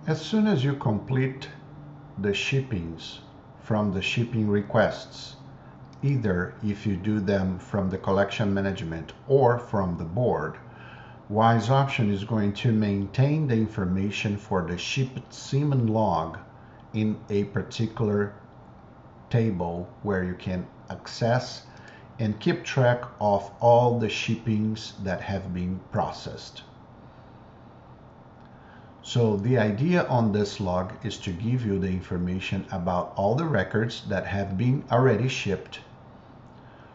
As soon as you complete the shippings from the shipping requests, either if you do them from the collection management or from the board, WISE option is going to maintain the information for the shipped semen log in a particular table where you can access and keep track of all the shippings that have been processed. So the idea on this log is to give you the information about all the records that have been already shipped,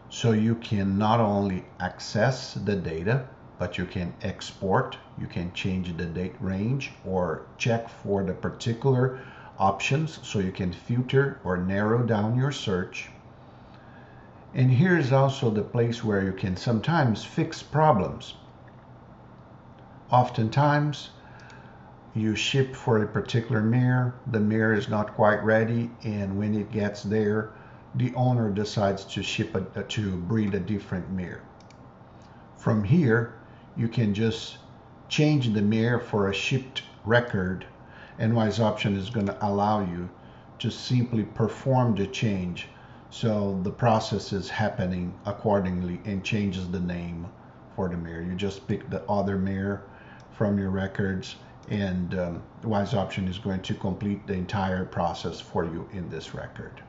so you can not only access the data, but you can export, you can change the date range or check for the particular options, so you can filter or narrow down your search. And here's also the place where you can sometimes fix problems. Oftentimes, you ship for a particular mare, the mare is not quite ready, and when it gets there, the owner decides to breed a different mare. From here, you can just change the mare for a shipped record, and WISE option is going to allow you to simply perform the change, so the process is happening accordingly and changes the name for the mare. You just pick the other mare from your records, and WISE option is going to complete the entire process for you in this record.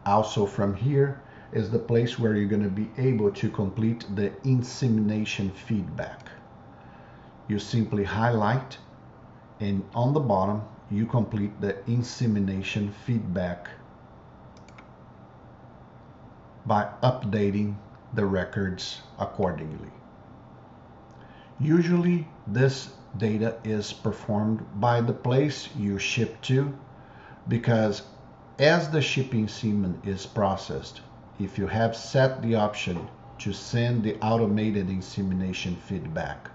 Also from here is the place where you're going to be able to complete the insemination feedback. You simply highlight, and on the bottom you complete the insemination feedback by updating the records accordingly. Usually this data is performed by the place you ship to, because as the shipping semen is processed, if you have set the option to send the automated insemination feedback,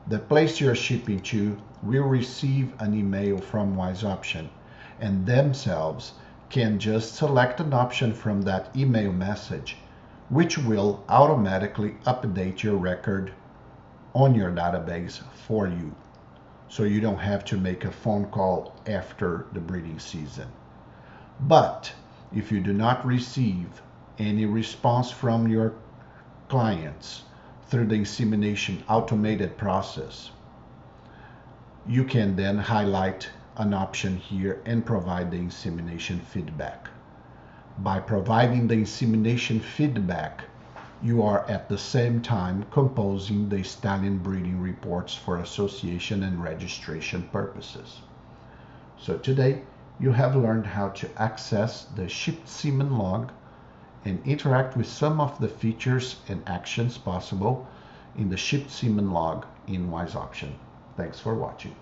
the place you're shipping to will receive an email from WISE option, and themselves can just select an option from that email message, which will automatically update your record on your database for you, so you don't have to make a phone call after the breeding season. But if you do not receive any response from your clients through the insemination automated process, you can then highlight an option here and provide the insemination feedback. By providing the insemination feedback, you are at the same time composing the stallion breeding reports for association and registration purposes. So today, you have learned how to access the shipped semen log and interact with some of the features and actions possible in the shipped semen log in WISE option. Thanks for watching.